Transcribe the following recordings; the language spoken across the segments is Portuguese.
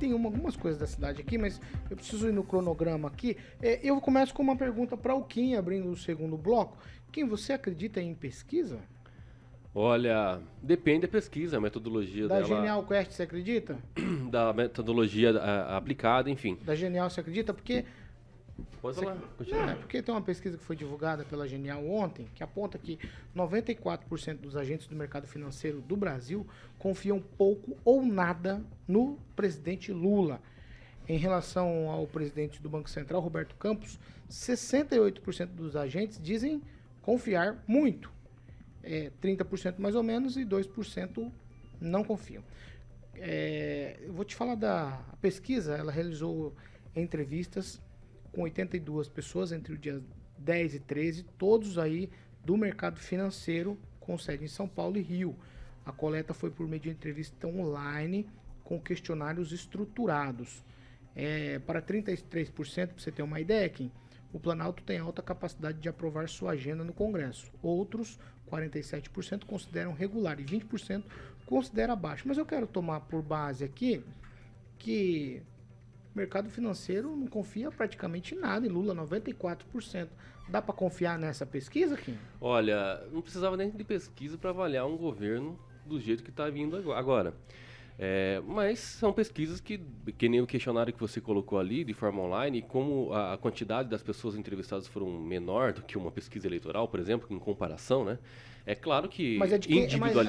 tem algumas coisas da cidade aqui, mas eu preciso ir no cronograma aqui. Eu começo com uma pergunta para o Kim, abrindo o segundo bloco. Kim, você acredita em pesquisa? Olha, depende da pesquisa, a metodologia Da dela, Genial Quest, você acredita? da metodologia aplicada, enfim. Da Genial, você acredita? Porque Pode falar, continua. porque tem uma pesquisa que foi divulgada pela Genial ontem, que aponta que 94% dos agentes do mercado financeiro do Brasil confiam pouco ou nada no presidente Lula. Em relação ao presidente do Banco Central, Roberto Campos, 68% dos agentes dizem confiar muito. 30% mais ou menos e 2% não confiam. Eu vou te falar da pesquisa, ela realizou entrevistas com 82 pessoas entre o dia 10 e 13, todos aí do mercado financeiro, com sede em São Paulo e Rio. A coleta foi por meio de entrevista online com questionários estruturados. Para 33%, para você ter uma ideia, Kim, o Planalto tem alta capacidade de aprovar sua agenda no Congresso. Outros, 47%, consideram regular e 20% considera baixo. Mas eu quero tomar por base aqui que o mercado financeiro não confia praticamente em nada em Lula, 94%. Dá para confiar nessa pesquisa, Kim? Olha, não precisava nem de pesquisa para avaliar um governo do jeito que está vindo agora. Mas são pesquisas que nem o questionário que você colocou ali, de forma online, e como a quantidade das pessoas entrevistadas foram menor do que uma pesquisa eleitoral, por exemplo, em comparação, né? É claro que Mas é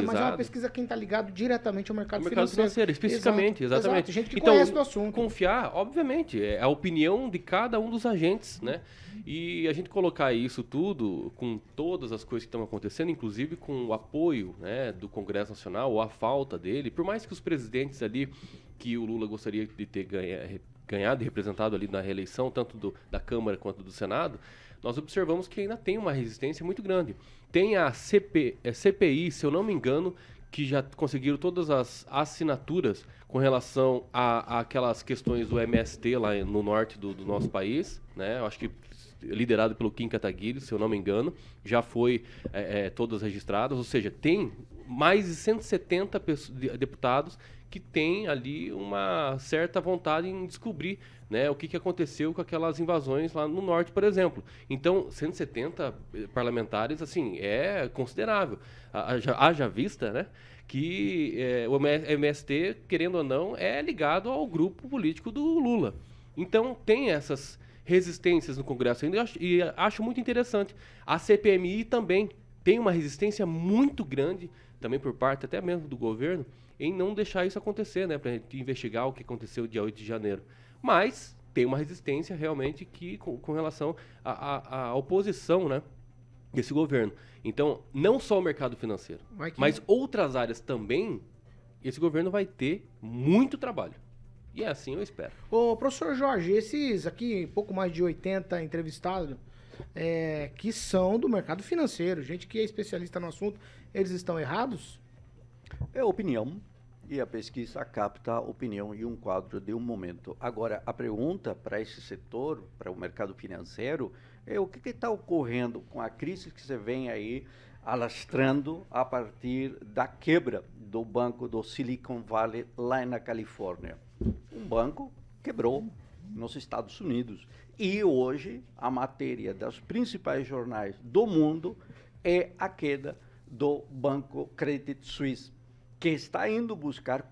uma pesquisa quem está ligado diretamente ao mercado financeiro. Especificamente, exatamente. Gente que conhece do assunto. Confiar, obviamente, é a opinião de cada um dos agentes, né? E a gente colocar isso tudo com todas as coisas que estão acontecendo, inclusive com o apoio, né, do Congresso Nacional, ou a falta dele, por mais que os presidentes ali, que o Lula gostaria de ter ganhado e representado ali na reeleição, tanto da Câmara quanto do Senado, nós observamos que ainda tem uma resistência muito grande. Tem a CPI, se eu não me engano, que já conseguiram todas as assinaturas com relação a aquelas questões do MST lá no norte do nosso país, né? Eu acho que liderado pelo Kim Kataguiri, se eu não me engano, já foi todas registradas, ou seja, tem mais de 170 deputados que têm ali uma certa vontade em descobrir, né, o que aconteceu com aquelas invasões lá no norte, por exemplo. Então, 170 parlamentares, assim, é considerável. Haja vista, né, que o MST, querendo ou não, é ligado ao grupo político do Lula. Então, tem essas resistências no Congresso ainda, e acho muito interessante. A CPMI também tem uma resistência muito grande, também por parte até mesmo do governo, em não deixar isso acontecer, né, para a gente investigar o que aconteceu dia 8 de janeiro. Mas tem uma resistência realmente que com relação à oposição, né, desse governo. Então, não só o mercado financeiro, mas outras áreas também, esse governo vai ter muito trabalho. E é assim eu espero. Ô, professor Jorge, esses aqui, pouco mais de 80 entrevistados, que são do mercado financeiro, gente que é especialista no assunto, eles estão errados? É opinião, e a pesquisa capta a opinião e um quadro de um momento. Agora, a pergunta para esse setor, para o mercado financeiro, é o que está ocorrendo com a crise que você vem aí alastrando a partir da quebra do banco do Silicon Valley lá na Califórnia. Um banco quebrou nos Estados Unidos. E hoje a matéria dos principais jornais do mundo é a queda do banco Credit Suisse, que está indo buscar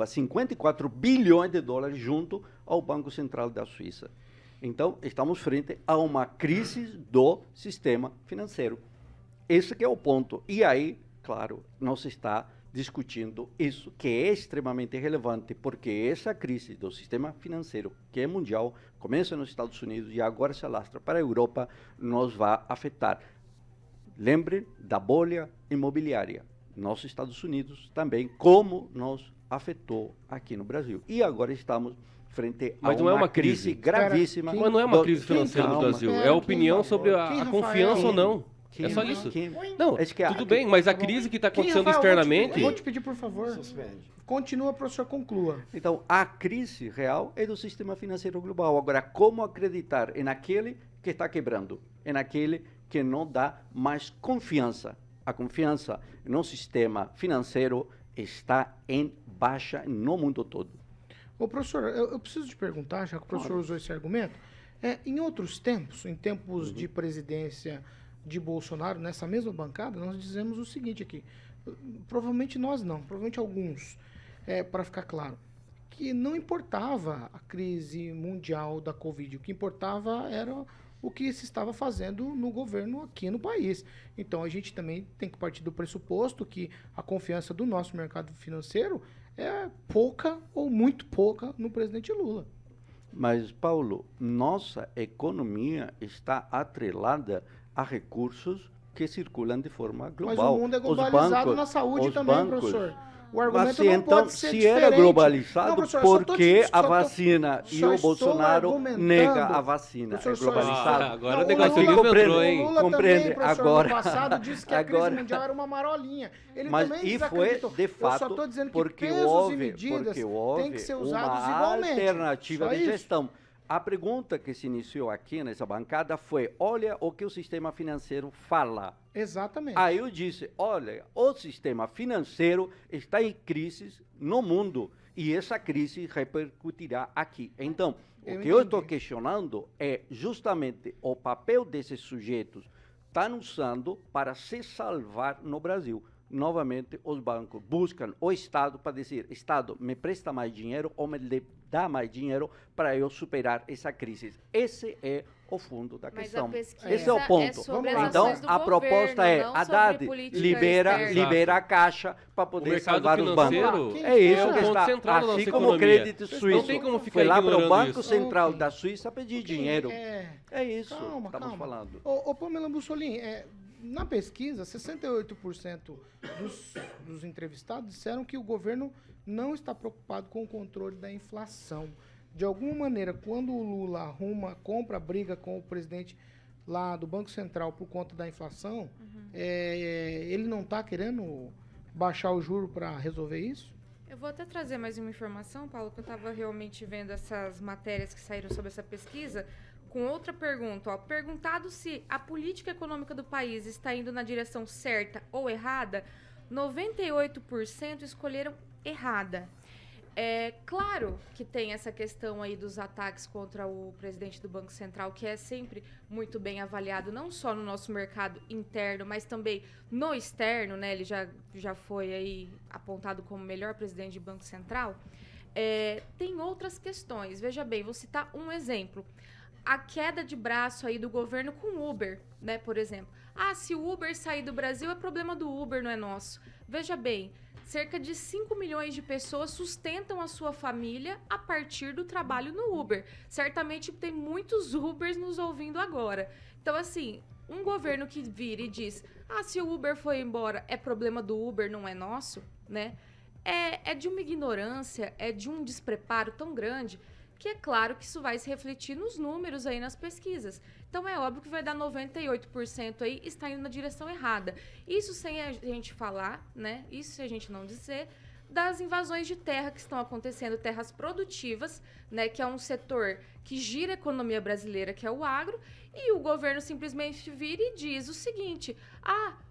54 bilhões de dólares junto ao Banco Central da Suíça. Então, estamos frente a uma crise do sistema financeiro. Esse que é o ponto. E aí, claro, não se está discutindo isso, que é extremamente relevante, porque essa crise do sistema financeiro, que é mundial, começa nos Estados Unidos e agora se alastra para a Europa, nos vai afetar. Lembre da bolha imobiliária nos Estados Unidos também, como nos afetou aqui no Brasil. E agora estamos frente a uma crise gravíssima. Mas não é uma crise financeira no Brasil, é a opinião sobre a confiança ou não. É só isso. Não, tudo bem, mas a crise que está acontecendo externamente... Vou te pedir, por favor, continua, professor, conclua. Então, a crise real é do sistema financeiro global. Agora, como acreditar naquele que está quebrando, naquele que não dá mais confiança? A confiança no sistema financeiro está em baixa no mundo todo. Ô, professor, eu preciso te perguntar, já que o professor usou esse argumento, em outros tempos, em tempos de presidência de Bolsonaro, nessa mesma bancada, nós dizemos o seguinte aqui, provavelmente nós não, provavelmente alguns, para ficar claro, que não importava a crise mundial da Covid, o que importava era o que se estava fazendo no governo aqui no país. Então a gente também tem que partir do pressuposto que a confiança do nosso mercado financeiro é pouca ou muito pouca no presidente Lula. Mas, Paulo, nossa economia está atrelada a recursos que circulam de forma global. Mas o mundo é globalizado na saúde também, professor. O argumento não então, pode ser se diferente. era globalizado, Não, professor, por que a vacina e o Bolsonaro nega a vacina? É globalizado. Agora o Não, negativismo entrou, hein? O Lula Compreende. também, professor, Agora, no passado disse que a crise mundial era uma marolinha. Ele mas também e foi, desacreditou. de fato, Eu só estou dizendo que porque pesos houve, e medidas têm que ser usados uma igualmente. alternativa Só de isso. gestão. A pergunta que se iniciou aqui nessa bancada foi, olha o que o sistema financeiro fala. Exatamente. Aí eu disse, olha, o sistema financeiro está em crise no mundo e essa crise repercutirá aqui. Então, o que eu estou questionando é justamente o papel desses sujeitos estão usando para se salvar no Brasil. Novamente, os bancos buscam o Estado para dizer, Estado, me presta mais dinheiro ou me dá mais dinheiro para eu superar essa crise. Esse é o fundo da questão. Esse é o ponto. Então, a proposta é, Haddad, libera a caixa para poder salvar os bancos. É isso que está. Assim como o crédito suíço. Não tem como ficar foi lá para o Banco isso. Central da Suíça pedir dinheiro. É isso calma, que estamos calma. falando. Ô Pamela Bussolini, na pesquisa, 68% dos entrevistados disseram que o governo não está preocupado com o controle da inflação. De alguma maneira, quando o Lula compra briga com o presidente lá do Banco Central por conta da inflação, ele não está querendo baixar o juro para resolver isso? Eu vou até trazer mais uma informação, Paulo, que eu estava realmente vendo essas matérias que saíram sobre essa pesquisa, com outra pergunta. Ó, perguntado se a política econômica do país está indo na direção certa ou errada, 98% escolheram errada. É claro que tem essa questão aí dos ataques contra o presidente do Banco Central, que é sempre muito bem avaliado, não só no nosso mercado interno, mas também no externo, né? Ele já foi aí apontado como o melhor presidente de Banco Central. Tem outras questões. Veja bem, vou citar um exemplo. A queda de braço aí do governo com o Uber, né, por exemplo. Se o Uber sair do Brasil, é problema do Uber, não é nosso. Veja bem, cerca de 5 milhões de pessoas sustentam a sua família a partir do trabalho no Uber. Certamente tem muitos Ubers nos ouvindo agora. Então, assim, um governo que vira e diz, se o Uber foi embora, é problema do Uber, não é nosso, né? É de uma ignorância, é de um despreparo tão grande que é claro que isso vai se refletir nos números aí nas pesquisas. Então é óbvio que vai dar 98% aí está indo na direção errada. Isso sem a gente falar, né? Isso se a gente não dizer das invasões de terra que estão acontecendo, terras produtivas, né, que é um setor que gira a economia brasileira, que é o agro, e o governo simplesmente vira e diz o seguinte: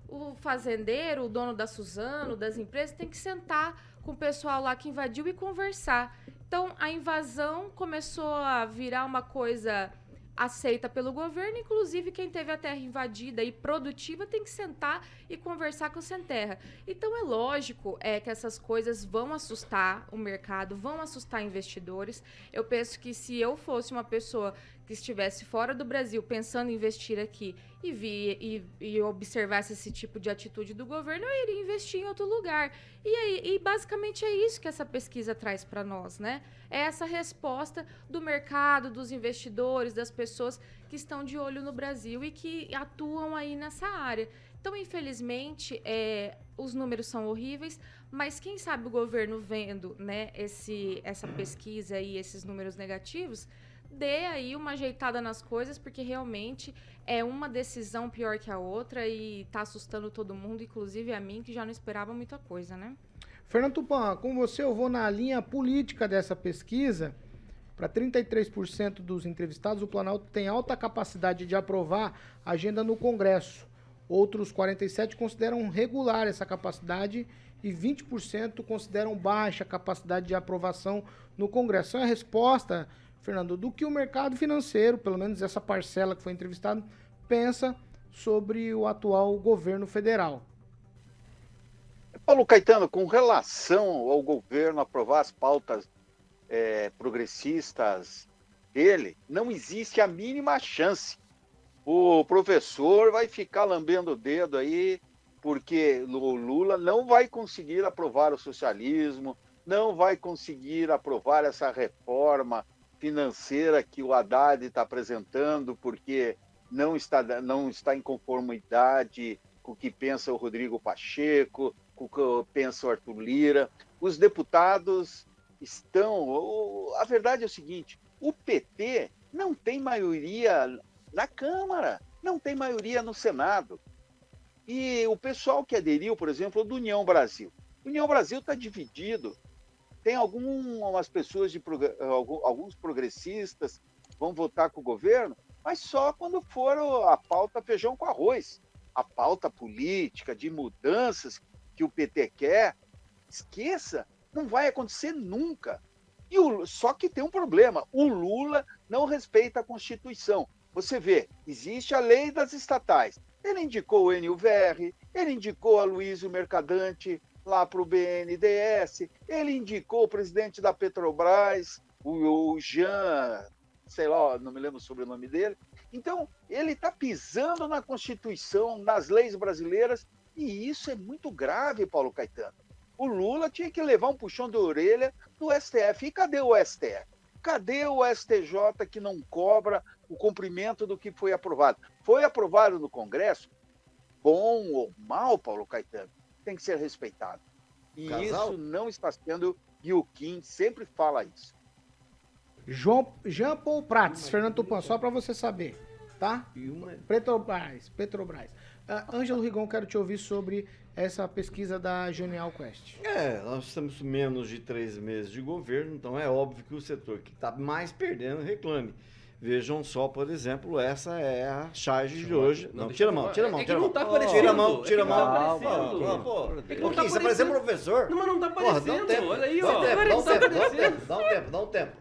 o fazendeiro, o dono da Suzano, das empresas, tem que sentar com o pessoal lá que invadiu e conversar. Então, a invasão começou a virar uma coisa aceita pelo governo, inclusive quem teve a terra invadida e produtiva tem que sentar e conversar com o sem terra. Então, é lógico que essas coisas vão assustar o mercado, vão assustar investidores. Eu penso que se eu fosse uma pessoa que estivesse fora do Brasil pensando em investir aqui e observasse esse tipo de atitude do governo, eu iria investir em outro lugar. E basicamente é isso que essa pesquisa traz para nós, né? É essa resposta do mercado, dos investidores, das pessoas que estão de olho no Brasil e que atuam aí nessa área. Então, infelizmente, os números são horríveis, mas quem sabe o governo vendo, né, essa pesquisa e esses números negativos, dê aí uma ajeitada nas coisas, porque realmente é uma decisão pior que a outra e está assustando todo mundo, inclusive a mim, que já não esperava muita coisa, né? Fernando Tupan, com você eu vou na linha política dessa pesquisa. Para 33% dos entrevistados, o Planalto tem alta capacidade de aprovar a agenda no Congresso. Outros 47% consideram regular essa capacidade e 20% consideram baixa a capacidade de aprovação no Congresso. É a resposta, Fernando, do que o mercado financeiro, pelo menos essa parcela que foi entrevistada, pensa sobre o atual governo federal. Paulo Caetano, com relação ao governo aprovar as pautas progressistas dele, não existe a mínima chance. O professor vai ficar lambendo o dedo aí, porque o Lula não vai conseguir aprovar o socialismo, não vai conseguir aprovar essa reforma financeira que o Haddad está apresentando, porque não está em conformidade com o que pensa o Rodrigo Pacheco, com o que pensa o Arthur Lira. Os deputados estão... A verdade é o seguinte, o PT não tem maioria na Câmara, não tem maioria no Senado. E o pessoal que aderiu, por exemplo, do União Brasil. O União Brasil está dividido. Tem algumas pessoas, alguns progressistas vão votar com o governo, mas só quando for a pauta feijão com arroz. A pauta política de mudanças que o PT quer, esqueça, não vai acontecer nunca. Só que tem um problema, o Lula não respeita a Constituição. Você vê, existe a lei das estatais. Ele indicou o NUVR, ele indicou a Luísio Mercadante lá para o BNDES, ele indicou o presidente da Petrobras, o Jean, sei lá, não me lembro o sobrenome dele. Então, ele está pisando na Constituição, nas leis brasileiras, e isso é muito grave, Paulo Caetano. O Lula tinha que levar um puxão de orelha do STF. E cadê o STF? Cadê o STJ que não cobra o cumprimento do que foi aprovado? Foi aprovado no Congresso? Bom ou mal, Paulo Caetano, tem que ser respeitado. E isso não está sendo, e o Kim sempre fala isso. Jean Paul Prats, Fernando Tupan, só para você saber, tá? Petrobras. Ângelo Rigon, quero te ouvir sobre essa pesquisa da Genial Quest. Nós estamos menos de 3 meses de governo, então é óbvio que o setor que está mais perdendo reclame. Vejam só, por exemplo, essa é a charge de hoje. Não, tira a mão. É que não tá aparecendo. Tira a mão. É que não tá Você parece professor. Não, mas não tá aparecendo. Olha aí, ó. Dá um tempo.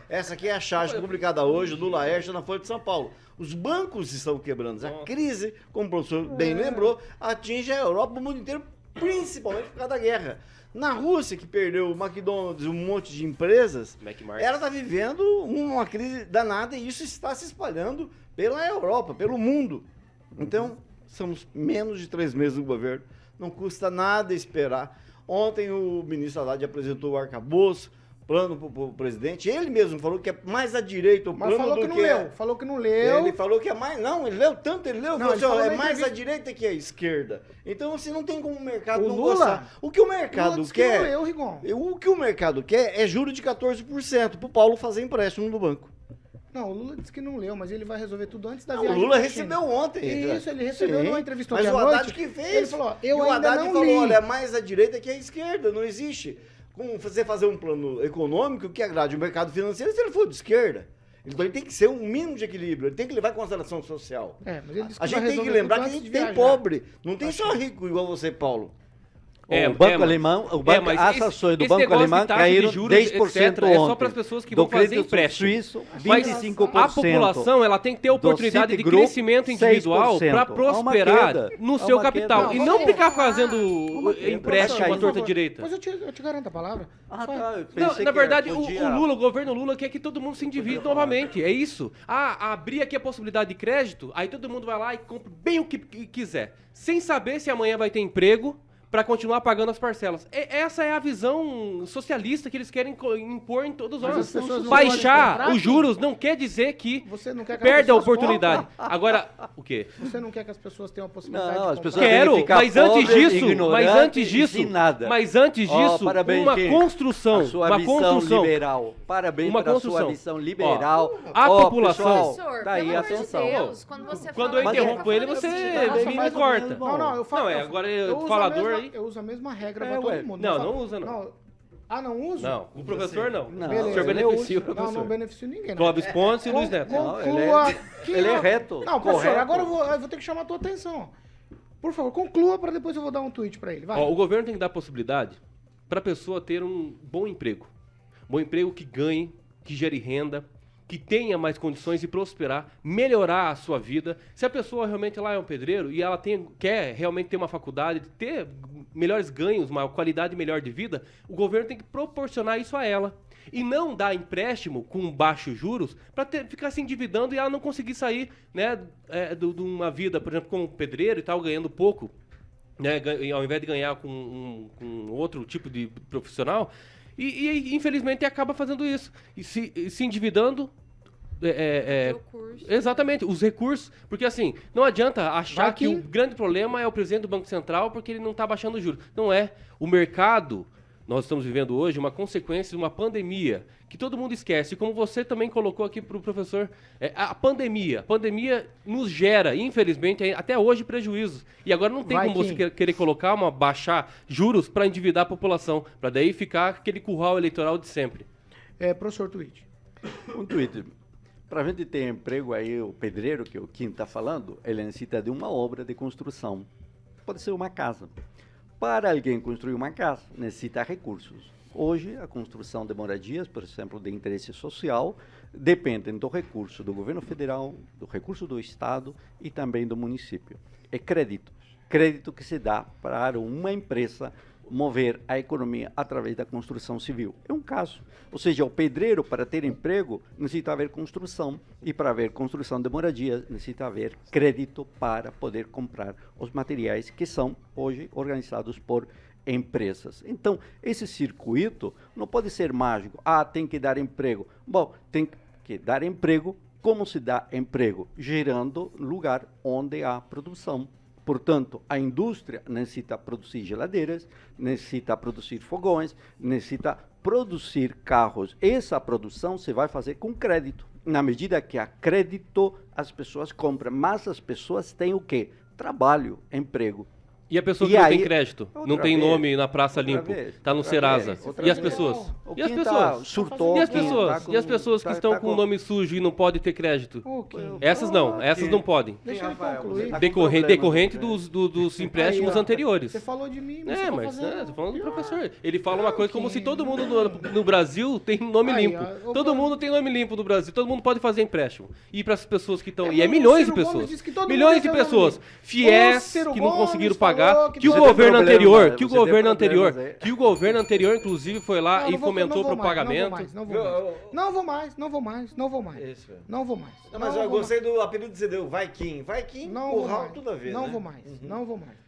Essa aqui é a charge publicada hoje do Laércio na Folha de São Paulo. Os bancos estão quebrando. A crise, como o professor bem lembrou, atinge a Europa e o mundo inteiro, principalmente por causa da guerra. Na Rússia, que perdeu o McDonald's e um monte de empresas, ela está vivendo uma crise danada e isso está se espalhando pela Europa, pelo mundo. Então, somos menos de 3 meses no governo, não custa nada esperar. Ontem o ministro Haddad apresentou o arcabouço, plano para o presidente. Ele mesmo falou que é mais à direita o plano do que... Falou que não leu. Ele falou que é mais... Não, ele leu tanto, ele falou assim, é mais à direita que à esquerda. Então, assim, não tem como o mercado não gostar. O que o mercado quer... Lula disse que não leu, Rigon. O que o mercado quer é juro de 14% para o Paulo fazer empréstimo no banco. Não, o Lula disse que não leu, mas ele vai resolver tudo antes da Não, viagem. O Lula recebeu ontem. Isso, ele recebeu numa entrevista ontem à noite. Mas o Haddad que fez. Ele falou, eu ainda não li. O Haddad falou, olha, é mais à direita que à esquerda, não existe. Como você fazer um plano econômico que agrade o mercado financeiro se ele for de esquerda. Então ele tem que ser um mínimo de equilíbrio, ele tem que levar em consideração social. Mas ele disse que a gente tem que lembrar que a gente tem pobre, não tem só rico igual você, Paulo. O banco alemão, as ações do Banco Alemão caíram 10% ontem. É só para as pessoas que vão fazer empréstimo. Suíço, 25%. Mas a população ela tem que ter oportunidade de crescimento individual para prosperar no seu capital. E não ficar fazendo empréstimo à torta direita. Mas eu te garanto a palavra. Na verdade, o governo Lula quer que todo mundo se endivide novamente. É isso. Abrir aqui a possibilidade de crédito, aí todo mundo vai lá e compra bem o que quiser. Sem saber se amanhã vai ter emprego, para continuar pagando as parcelas. Essa é a visão socialista que eles querem impor em todos os anos. Baixar os juros não quer dizer que perde a oportunidade. Agora, o quê? Você não quer que as pessoas tenham a possibilidade de comprar? Quero, mas antes disso, uma construção. Uma construção liberal. Parabéns pela sua visão liberal. A população... Tá aí, atenção. Quando eu interrompo ele, você me corta. Não, eu falo. Agora o falador... Eu uso a mesma regra pra todo mundo. Não usa, não. Não usa? Não, o professor não. Beleza, o senhor beneficia o professor. Não beneficio ninguém. Clóvis Pontes e Luiz Neto. Ele é reto. Não, professor, agora eu vou ter que chamar a tua atenção. Por favor, conclua para depois eu vou dar um tweet para ele. Vai. Ó, o governo tem que dar possibilidade para a pessoa ter um bom emprego. Um bom emprego que ganhe, que gere renda, que tenha mais condições de prosperar, melhorar a sua vida. Se a pessoa realmente lá é um pedreiro e ela quer realmente ter uma faculdade, ter melhores ganhos, uma qualidade melhor de vida, o governo tem que proporcionar isso a ela. E não dar empréstimo com baixos juros para ficar se endividando e ela não conseguir sair, né, de uma vida, por exemplo, como pedreiro e tal, ganhando pouco, né, ao invés de ganhar com outro tipo de profissional. E infelizmente acaba fazendo isso. E se endividando. Exatamente, os recursos. Porque assim, não adianta achar que o grande problema é o presidente do Banco Central porque ele não está baixando os juros. Não é. O mercado, nós estamos vivendo hoje uma consequência de uma pandemia que todo mundo esquece. Como você também colocou aqui para o professor, a pandemia nos gera, infelizmente, até hoje prejuízos. E agora não tem como você querer colocar, baixar juros para endividar a população, para daí ficar aquele curral eleitoral de sempre. Professor Tweet. Um tweet. Para a gente ter emprego aí, o pedreiro, que o Kim está falando, ele necessita de uma obra de construção. Pode ser uma casa. Para alguém construir uma casa, necessita recursos. Hoje, a construção de moradias, por exemplo, de interesse social, dependem do recurso do governo federal, do recurso do Estado e também do município. É crédito. Crédito que se dá para uma empresa mover a economia através da construção civil. É um caso. Ou seja, o pedreiro, para ter emprego, necessita haver construção. E para haver construção de moradias, necessita haver crédito para poder comprar os materiais que são hoje organizados por empresas. Então, esse circuito não pode ser mágico. Tem que dar emprego. Bom, tem que dar emprego. Como se dá emprego? Gerando lugar onde há produção. Portanto, a indústria necessita produzir geladeiras, necessita produzir fogões, necessita produzir carros. Essa produção se vai fazer com crédito. Na medida que há crédito, as pessoas compram. Mas as pessoas têm o quê? Trabalho, emprego. E a pessoa que não tem crédito, não tem nome na Praça Limpo, está no Serasa. E as pessoas? E as pessoas? E as pessoas que estão com o nome sujo e não podem ter crédito? Essas não podem. Deixa ele concluir. Decorrente dos empréstimos anteriores. Você falou de mim, mas tô falando do professor. Ele fala uma coisa como se todo mundo no Brasil tem nome limpo. Todo mundo tem nome limpo no Brasil. Todo mundo pode fazer empréstimo. E para as pessoas que estão... E milhões de pessoas. Milhões de pessoas. Fiéis que não conseguiram pagar. Que o governo anterior, inclusive, foi lá e fomentou para o pagamento. Não vou mais. Mas eu gostei do apelido que você deu, Vai Kim, curral tudo a ver. Não vou mais.